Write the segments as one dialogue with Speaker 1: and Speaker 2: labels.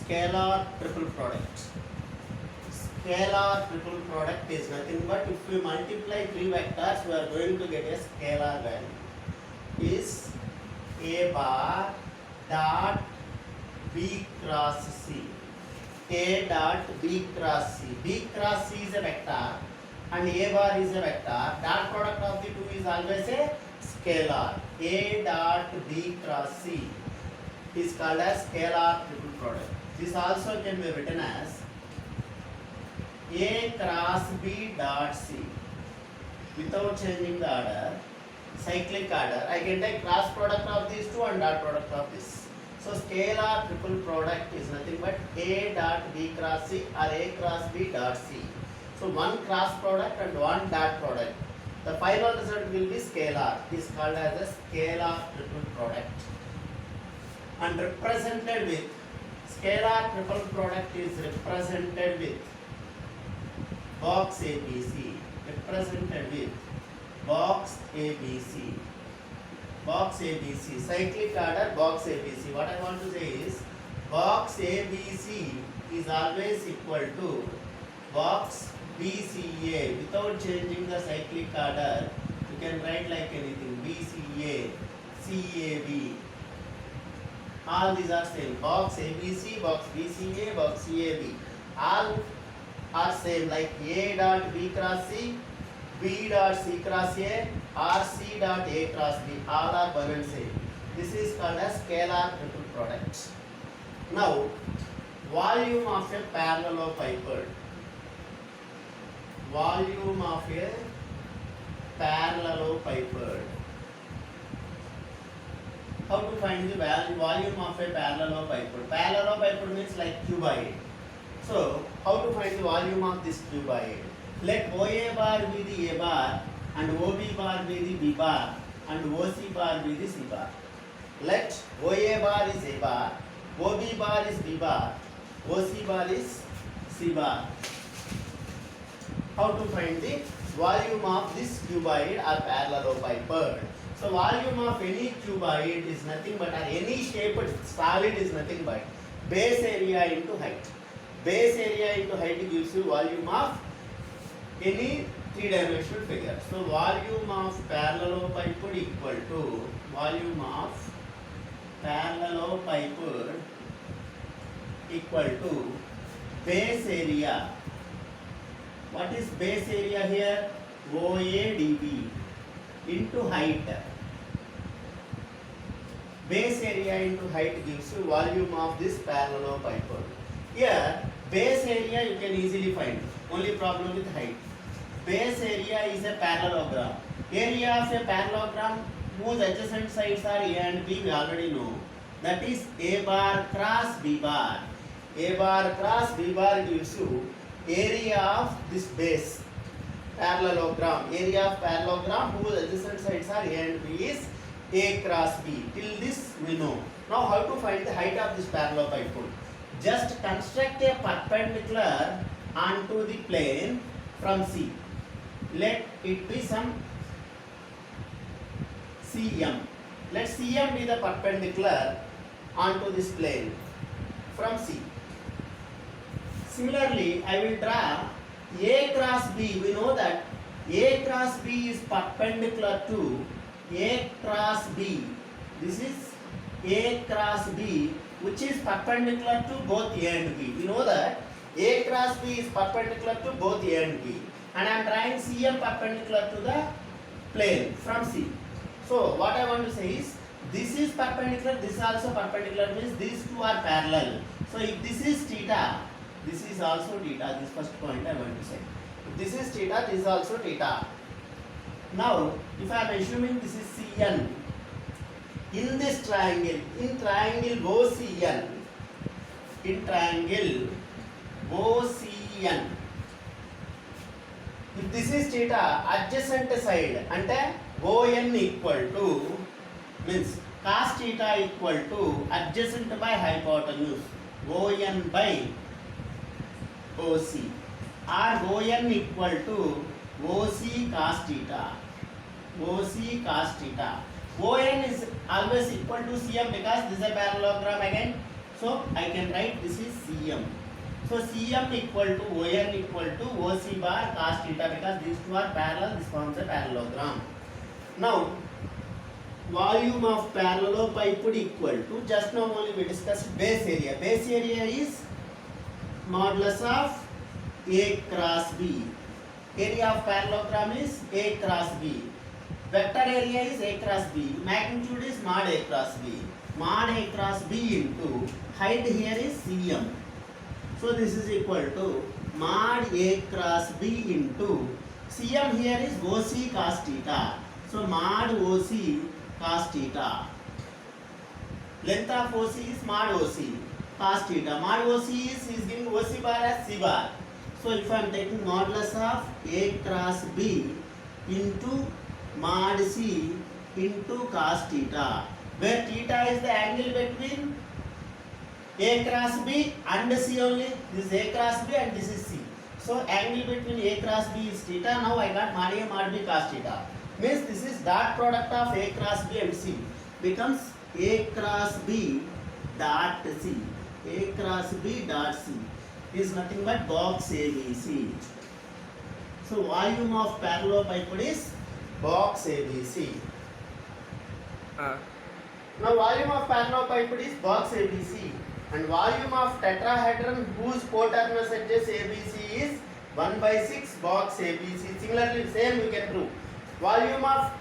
Speaker 1: scalar triple product. Scalar triple product is nothing but if we multiply three vectors, we are going to get a scalar value. Is A bar dot B cross C. A dot B cross C. B cross C is a vector and A bar is a vector. Dot product of the two is always a scalar. A dot B cross C is called as scalar triple product. This also can be written as A cross B dot C. Without changing the order, cyclic order, I can take cross product of these two and dot product of this. So scalar triple product is nothing but A dot B cross C or A cross B dot C. So one cross product and one dot product. The final result will be scalar. It is called as a scalar triple product. And represented with scalar triple product is represented with box ABC. Represented with box ABC. Box ABC. Cyclic order box ABC. What I want to say is box ABC is always equal to box BCA. Without changing the cyclic order, you can write like anything. BCA, CAB. All these are same. Box ABC, box BCA, box CAB. All are same like A dot B cross C, B dot C cross A, or C dot A cross B. All are one and same. This is called as scalar triple product. Now, volume of a parallelepiped. Volume of a parallelepiped. How to find the volume of a parallelepiped? Parallelepiped means like cuboid. So, how to find the volume of this cuboid? Let OA bar be the A bar and OB bar be the B bar and OC bar be the C bar. Let OA bar is A bar, OB bar is B bar, OC bar is C bar. How to find the volume of this cuboid or parallelepiped? So volume of any cuboid is nothing but, or any shaped solid is nothing but base area into height. Base area into height gives you volume of any three-dimensional figure. So volume of parallelepiped equal to volume of parallelepiped equal to base area. What is base area here? OADB into height. Base area into height gives you volume of this parallelepiped. Here, base area you can easily find. Only problem with height. Base area is a parallelogram. Area of a parallelogram whose adjacent sides are A and B, we already know. That is A bar cross B bar. A bar cross B bar gives you area of this base parallelogram. Area of parallelogram whose adjacent sides are A and B is A cross B. Till this we know. Now how to find the height of this parallelepiped? Just construct a perpendicular onto the plane from C. Let it be some CM. Let CM be the perpendicular onto this plane from C. Similarly, I will draw A cross B. We know that A cross B is perpendicular to A cross B. This is A cross B, which is perpendicular to both A and B. We know that A cross B is perpendicular to both A and B. And I am drawing CM perpendicular to the plane from C. So what I want to say is, this is perpendicular, this is also perpendicular, means these two are parallel. So if this is theta, this is also theta. This first point I want to say. If this is theta, this is also theta. Now, if I am assuming this is CN, in this triangle, in triangle OCN, in triangle OCN, if this is theta, adjacent side, ante ON equal to, means cos theta equal to adjacent by hypotenuse, ON by OC, or ON equal to OC cos theta, OC cos theta. ON is always equal to CM because this is a parallelogram again. So I can write this is Cm. So Cm equal to On equal to OC bar cos theta, because these two are parallel, this forms a parallelogram. Now volume of parallelepiped equal to, just now only we discussed base area. Base area is modulus of A cross B. Area of parallelogram is A cross B. Vector area is A cross B. Magnitude is mod A cross B. Mod A cross B into height here is Cm. So this is equal to mod A cross B into Cm here is OC cos theta. So mod OC cos theta. Length of OC is mod OC cos theta. Mod OC is giving OC bar as C bar. So if I am taking modulus of A cross B into mod C into cos theta, where theta is the angle between A cross B and C only. This is A cross B and this is C. So angle between A cross B is theta. Now I got mod A mod B cos theta. Means this is dot product of A cross B and C. Becomes A cross B dot C. A cross B dot C is nothing but box ABC. So volume of parallelepiped is box ABC. Now volume of parallelepiped is box ABC, and volume of tetrahedron whose coterminous edges ABC is 1/6 box ABC. Similarly, same we can prove. Volume of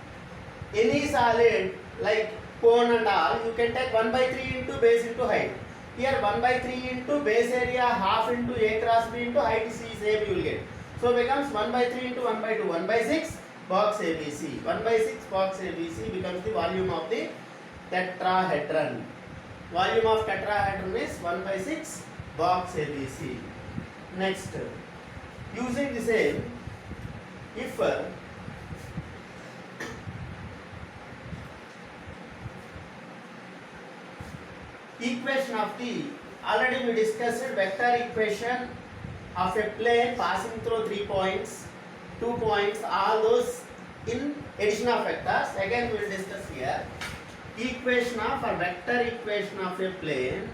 Speaker 1: any solid like cone and all, you can take 1/3 into base into height. Here 1/3 into base area half into A cross B into height C, same you will get. So becomes 1/3 into 1/2, 1/6 box ABC. 1/6 box ABC becomes the volume of the tetrahedron. Volume of tetrahedron is 1/6 box ABC. Next, using the same, if equation of the, already we discussed vector equation of a plane passing through 3 points, 2 points, all those in addition of vectors. Again we will discuss here equation of a vector equation of a plane,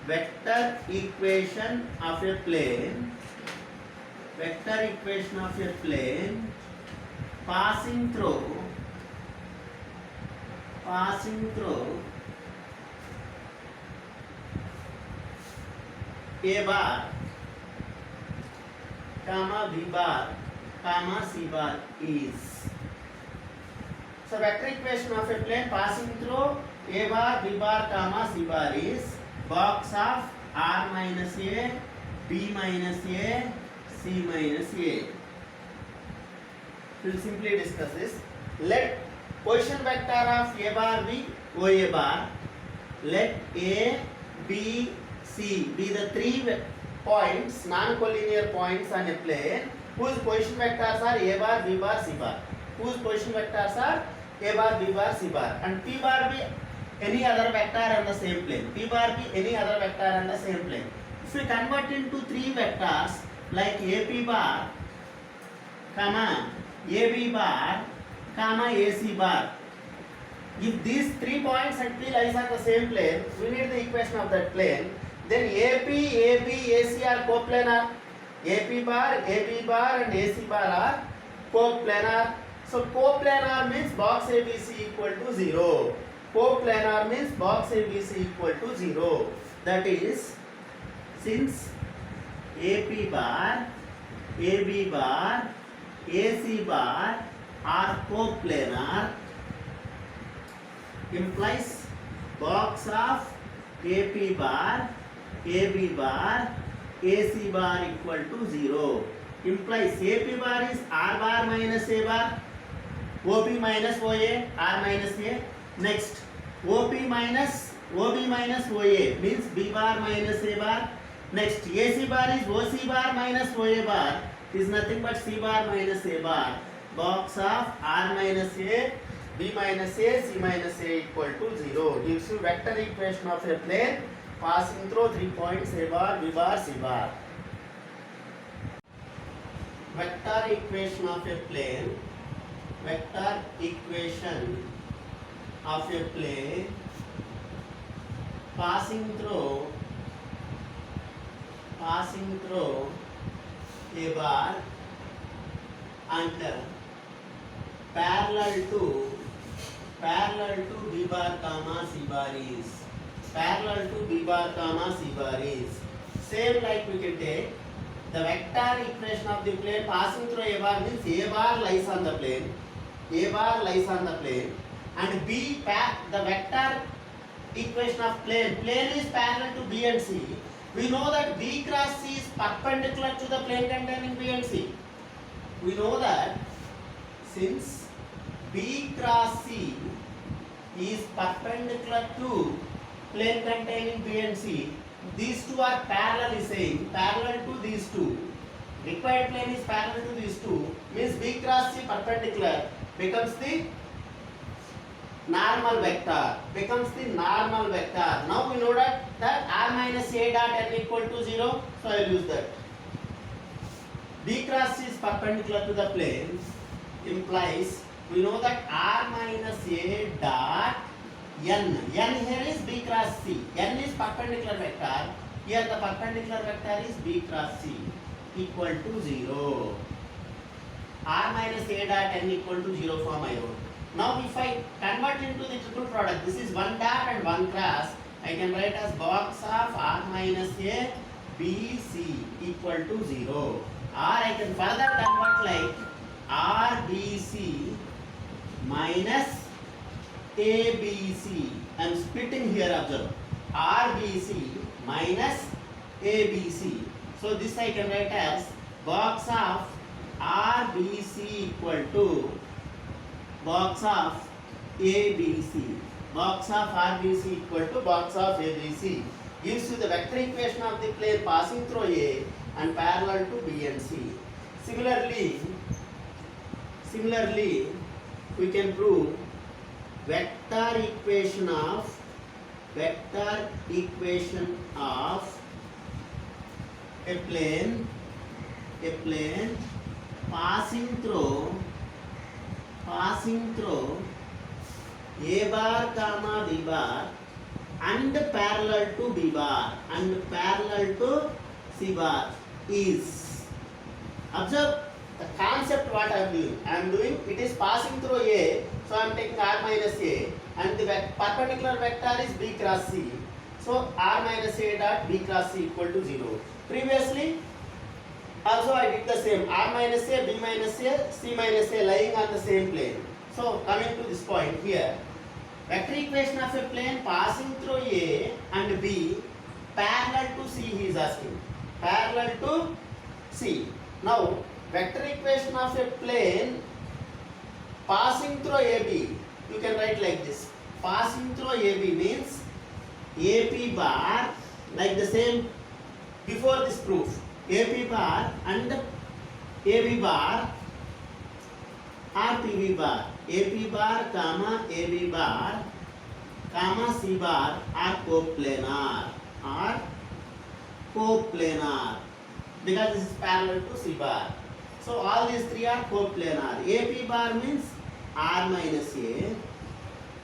Speaker 1: vector equation of a plane, vector equation of a plane passing through A bar, comma B bar, comma C bar is. So vector equation of a plane passing through A bar, B bar, comma C bar is box of R minus A, B minus A, C minus A. We will simply discuss this. Let position vector of A bar be OA bar. Let A, B, C be the 3 points, non-collinear points on a plane whose position vectors are A bar, B bar, C bar. Whose position vectors are A bar, B bar, C bar. And P bar be any other vector on the same plane. P bar be any other vector on the same plane. If we convert into 3 vectors like AP bar, comma, AB bar, comma, AC bar. If these 3 points and P lies on the same plane, we need the equation of that plane. Then AP, AB, AC are coplanar. AP bar, AB bar and AC bar are coplanar. So coplanar means box ABC equal to 0. Coplanar means box ABC equal to 0. That is, since AP bar, AB bar, AC bar are coplanar, implies box of AP bar, AB bar, AC bar equal to 0. Implies AP bar is R bar minus A bar, OP minus OA, R minus A. Next, OB minus OA means B bar minus A bar. Next, AC bar is OC bar minus OA bar, is nothing but C bar minus A bar. Box of R minus A, B minus A, C minus A equal to 0. Gives you vector equation of a plane passing through 3 points A bar, B bar, C bar. Vector equation of a plane, passing through a bar and parallel to B bar comma C bar is parallel to B bar comma C bar is same like we can take the vector equation of the plane passing through a bar means a bar lies on the plane, and the vector equation of plane is parallel to B and C. We know that B cross C is perpendicular to the plane containing B and C. We know that since B cross C is perpendicular to plane containing B and C, these two are parallel to these two. Required plane is parallel to these two, means B cross C perpendicular becomes the normal vector. Now we know that r minus a dot n equal to 0, so I will use that. B cross C is perpendicular to the plane implies we know that r minus a dot n here is B cross C. N is perpendicular vector. Here the perpendicular vector is B cross C equal to 0. R minus a dot n equal to 0 form I wrote. Now if I convert into the triple product, this is one dot and one cross, I can write as box of r minus a b c equal to 0. Or I can further convert like r b c minus a b c. I am splitting here, observe. R b c minus a b c. So this I can write as box of r b c equal to box of ABC. Box of RBC equal to box of ABC gives you the vector equation of the plane passing through A and parallel to B and C. Similarly, we can prove vector equation of a plane passing through A bar comma B bar and parallel to B bar and parallel to C bar is. Observe the concept what I am doing. It is passing through A, so I am taking r minus a and the perpendicular vector is B cross C. So r minus a dot B cross C equal to 0. Previously also I did the same, r minus a, b minus a, c minus a lying on the same plane. So coming to this point here, vector equation of a plane passing through A and B parallel to C he is asking. Parallel to C. Now vector equation of a plane passing through AB, you can write like this. Passing through AB means AP bar, like the same before this proof. AP bar and AB bar or PB bar. AP bar comma AB bar comma C bar are coplanar because this is parallel to C bar. So all these three are coplanar. AP bar means R minus A,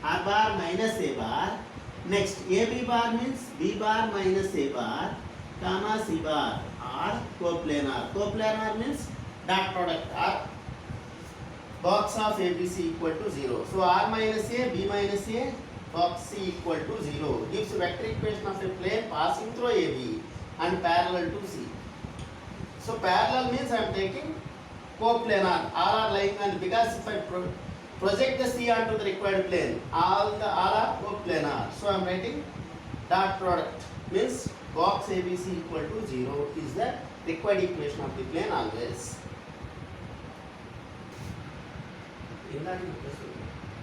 Speaker 1: R bar minus A bar. Next AB bar means B bar minus A bar comma C bar are coplanar. Coplanar means dot product or box of ABC equal to 0. So R minus A, B minus A, box C equal to 0 gives vector equation of a plane passing through AB and parallel to C. So parallel means I am taking coplanar, all are lying on, because if I project the C onto the required plane, all are coplanar. So I am writing dot product means box ABC equal to 0 is the required equation of the plane always.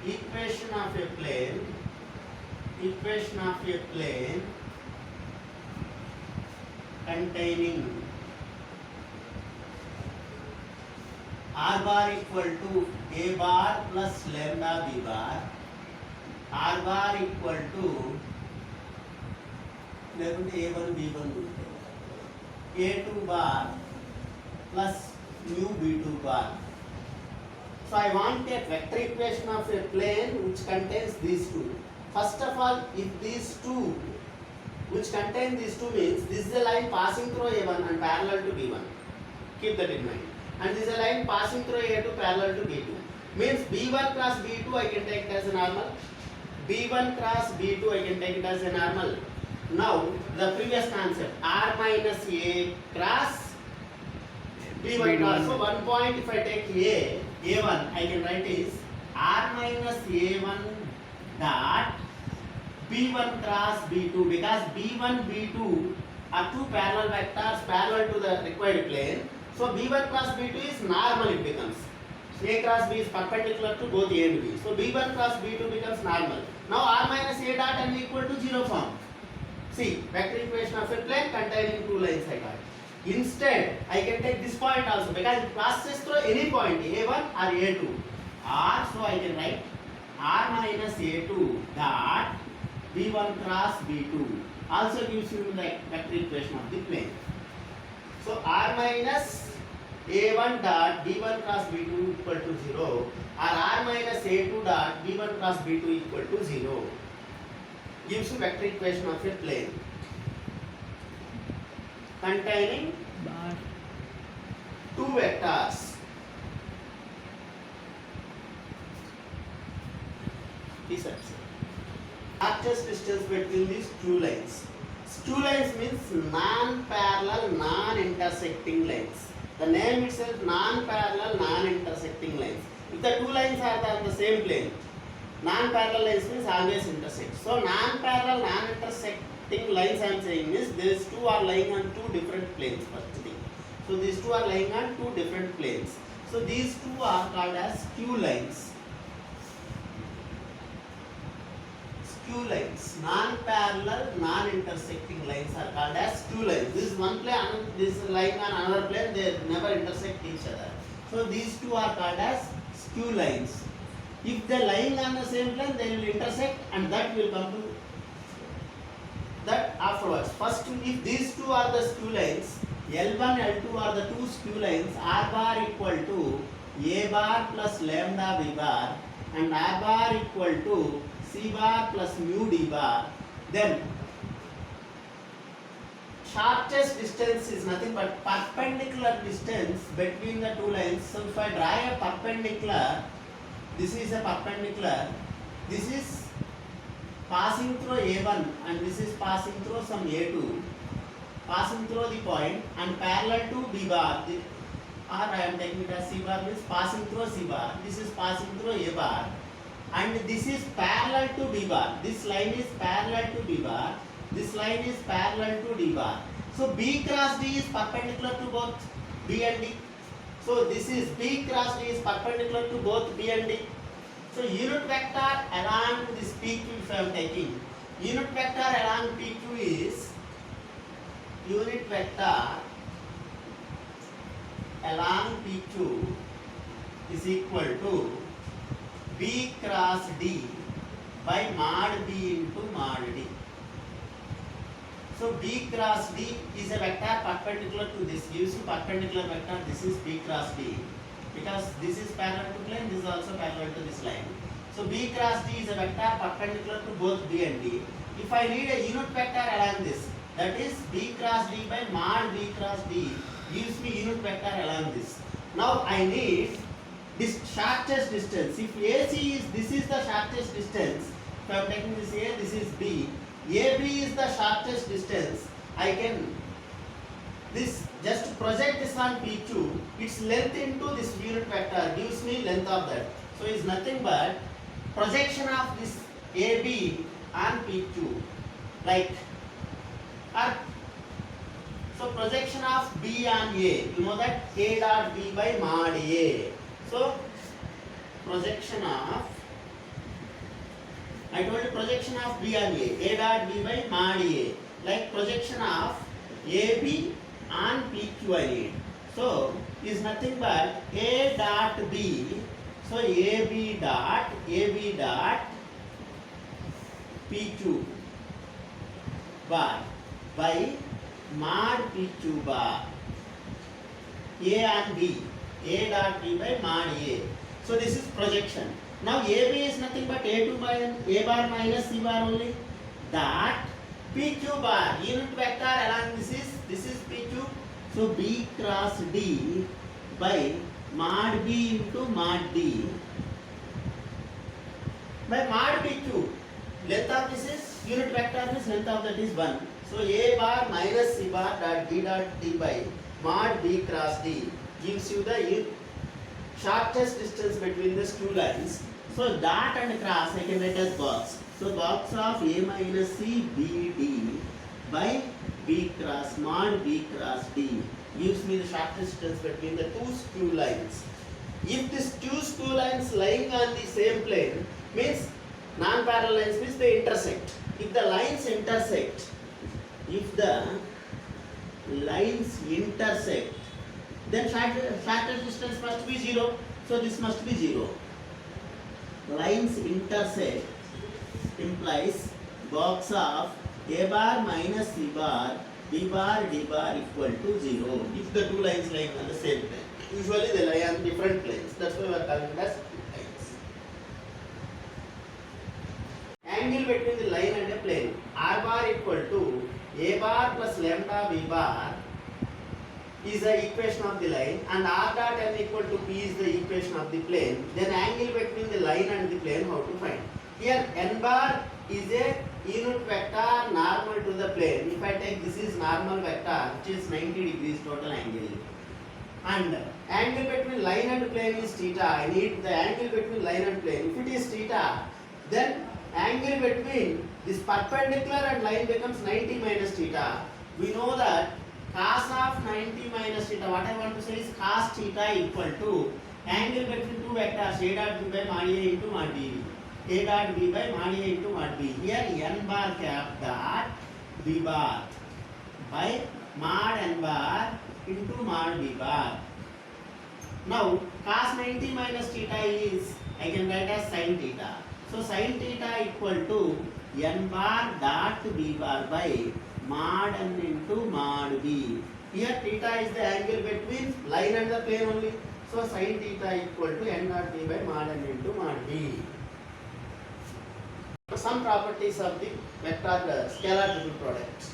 Speaker 1: Equation of a plane containing r bar equal to a bar plus lambda b bar, r bar equal to a1 b1 a2 bar plus mu b2 bar. So I want a vector equation of a plane which contains these two. First of all, if these two which contain these two means this is a line passing through A1 and parallel to B1. Keep that in mind. And this is a line passing through A2 parallel to B2. Means B1 cross B2 I can take it as a normal. B1 cross B2 I can take it as a normal. Now the previous concept R minus A cross B1 cross. So 1 point if I take A1 I can write is R minus A1 dot B1 cross B2, because B1, B2 are two parallel vectors parallel to the required plane. So B1 cross B2 is normal, it becomes. A cross B is perpendicular to both A and B. So B1 cross B2 becomes normal. Now R minus A dot n equal to 0 form. See, vector equation of a plane containing two lines I got. Instead, I can take this point also because it passes through any point A1 or A2. Or so I can write R minus A2 dot B1 cross B2 also gives you the vector equation of the plane. So R minus A1 dot B1 cross B2 equal to 0 or R minus A2 dot B1 cross B2 equal to 0 gives you vector equation of a plane containing two vectors. This shortest distance between these two lines. Two lines means non-parallel, non-intersecting lines. The name itself non-parallel, non-intersecting lines. If the two lines are on the same plane, non-parallel lines means always intersect. So non-parallel, non-intersecting lines I am saying is these two are lying on two different planes. First thing. So these two are lying on two different planes. So these two are called as skew lines. Skew lines, non-parallel, non-intersecting lines are called as skew lines. This is one plane, this is lying on another plane, they never intersect each other. So these two are called as skew lines. If they are lying on the same plane, they will intersect, and that will come to that afterwards. First, if these two are the skew lines, L1, L2 are the two skew lines, R bar equal to A bar plus lambda B bar and R bar equal to C bar plus mu D bar, then shortest distance is nothing but perpendicular distance between the two lines. So if I draw a perpendicular, this is a perpendicular, this is passing through A1 and this is passing through some A2, passing through the point and parallel to B bar, or I am taking it as C bar, means passing through C bar, this is passing through A bar, and this is parallel to B bar. This line is parallel to B bar. This line is parallel to D bar. So B cross D is perpendicular to both B and D. So this is B cross D is perpendicular to both B and D. So unit vector along this PQ, if I am taking, unit vector along PQ is unit vector along PQ is equal to B cross D by mod B into mod D. So B cross D is a vector perpendicular to this, gives you perpendicular vector, this is B cross D. Because this is parallel to plane, this is also parallel to this line. So B cross D is a vector perpendicular to both B and D. If I need a unit vector along this, that is B cross D by mod B cross D gives me unit vector along this. Now I need this shortest distance. If AC is, this is the shortest distance. If I am taking this A, this is B. AB is the shortest distance. I can this just project this on PQ. Its length into this unit vector gives me length of that. So it's nothing but projection of this AB on PQ. Like so projection of B on A. You know that A dot B by mod A. So projection of, I told you projection of B on A dot B by mod A. Like projection of AB on PQ I need. So is nothing but A dot B. So AB dot PQ bar by mod PQ bar. A on B. A dot B by mod A. So this is projection. Now AB is nothing but A2 by A bar minus C bar only. Dot PQ bar, unit vector along this is PQ. So B cross D by mod B into mod D by mod PQ. Length of this is unit vector means length of that is 1. So A bar minus C bar dot B dot D by mod B cross D gives you the shortest distance between the two lines. So dot and cross I can write as box. So box of A minus C B D by B cross mod B cross D gives me the shortest distance between the two skew lines. If these two skew lines lying on the same plane means non-parallel lines means they intersect. If the lines intersect, then shortest distance must be 0. So this must be 0. Lines intersect implies box of A bar minus C bar B bar D bar equal to 0 if the two lines lying on the same plane. Usually they lie on different planes. That's why we are calling it as lines. Angle between the line and a plane. R bar equal to A bar plus lambda B bar is the equation of the line, and R dot n equal to P is the equation of the plane. Then angle between the line and the plane, how to find? Here n bar is a unit vector normal to the plane. If I take this is normal vector which is 90 degrees total angle. And angle between line and plane is theta. I need the angle between line and plane. If it is theta, then angle between this perpendicular and line becomes 90 minus theta. We know that cos of 90 minus theta, what I want to say is cos theta equal to angle between two vectors A dot B by mod A into mod B. A dot B by mod A into mod B. Here n bar cap dot B bar by mod n bar into mod B bar. Now cos 90 minus theta is, I can write as sin theta. So sin theta equal to n bar dot B bar by mod n into mod B. Here theta is the angle between line and the plane only. So sin theta equal to n dot B by mod n into mod B. Some properties of the vector scalar triple product.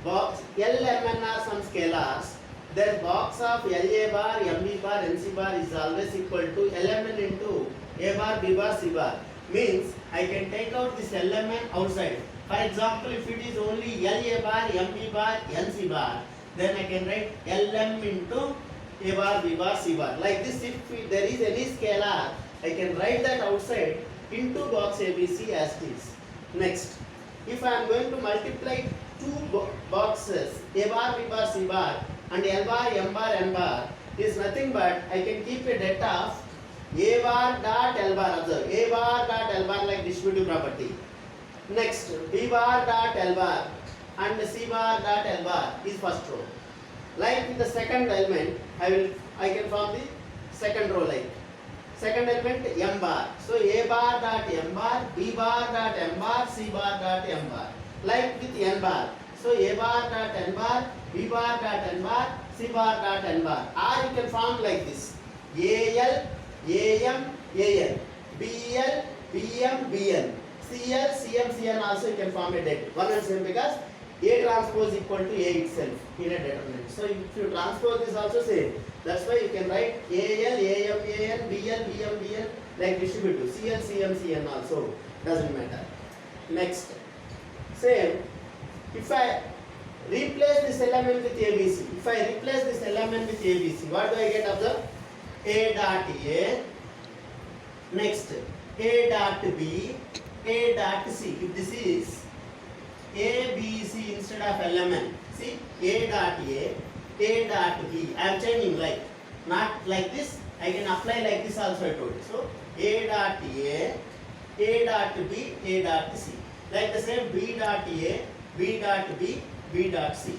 Speaker 1: Box L, M, N are some scalars. Then box of LA bar, MB bar, NC bar is always equal to LMN into A bar, B bar, C bar. Means I can take out this LMN outside. For example, if it is only LA bar, MB bar, NC bar, then I can write LM into A bar, B bar, C bar. Like this, if there is any scalar, I can write that outside into box ABC as it is. Next, if I am going to multiply two boxes A bar, B bar, C bar and L bar, M bar, N bar is nothing but I can keep a det of A bar dot L bar. Observe A bar dot L bar like distributive property. Next, B bar dot L bar and C bar dot L bar is first row. Like with the second element, I can form the second row like. Second element M bar. So A bar dot M bar, B bar dot M bar, C bar dot M bar. Like with N bar. So A bar dot N bar, B bar dot N bar, C bar dot N bar. Or you can form like this. AL, AM, AN, BL, BM, BN, CL, CM, CN also you can form a det. One and same because A transpose equal to A itself in a determinant. So if you transpose this also same. That's why you can write AL, AM, AN, BL, BM, BN like distributive. CL, CM, CN also doesn't matter. Next, same. If I replace this element with ABC, what do I get? Observe A dot A. Next, A dot B, A dot C. If this is A, B, C instead of element, see A dot A dot B. I am changing like not like this. I can apply like this also. I told you. So A dot A dot B, A dot C. Like the same B dot A, B dot B, B dot C.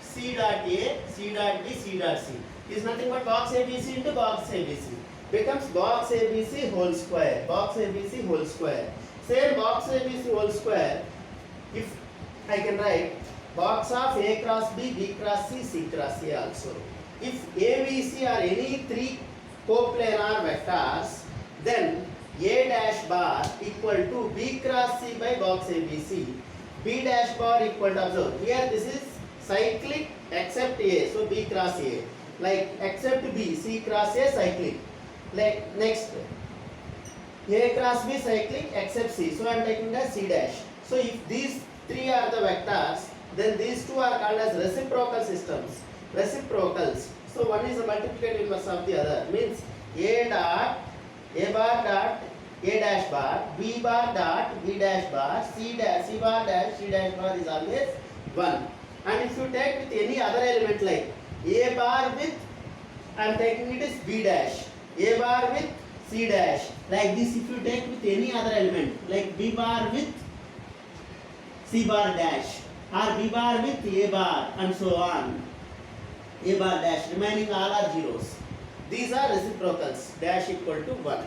Speaker 1: C dot A, C dot B, C dot C is nothing but box ABC into box ABC. Becomes box ABC whole square. Box ABC whole square. Same box ABC whole square. If I can write box of A cross B, B cross C, C cross C also. If A, B, C are any three coplanar vectors, then A dash bar equal to B cross C by box ABC. B dash bar equal to, observe here this is cyclic except A, so B cross A, like except B, C cross A cyclic, like next A cross B cyclic except C, so I am taking the C dash. So if these three are the vectors, then these two are called as reciprocal systems, reciprocals. So one is a multiplicative inverse of the other, means A bar dot A dash bar, B bar dot B dash bar, C bar dash C dash bar is always 1. And if you take with any other element like A bar with, I am taking it as B dash, A bar with C dash, like this. If you take with any other element like B bar with C bar dash, or B bar with A bar, and so on, A bar dash, remaining all are zeros. These are reciprocals, dash equal to 1.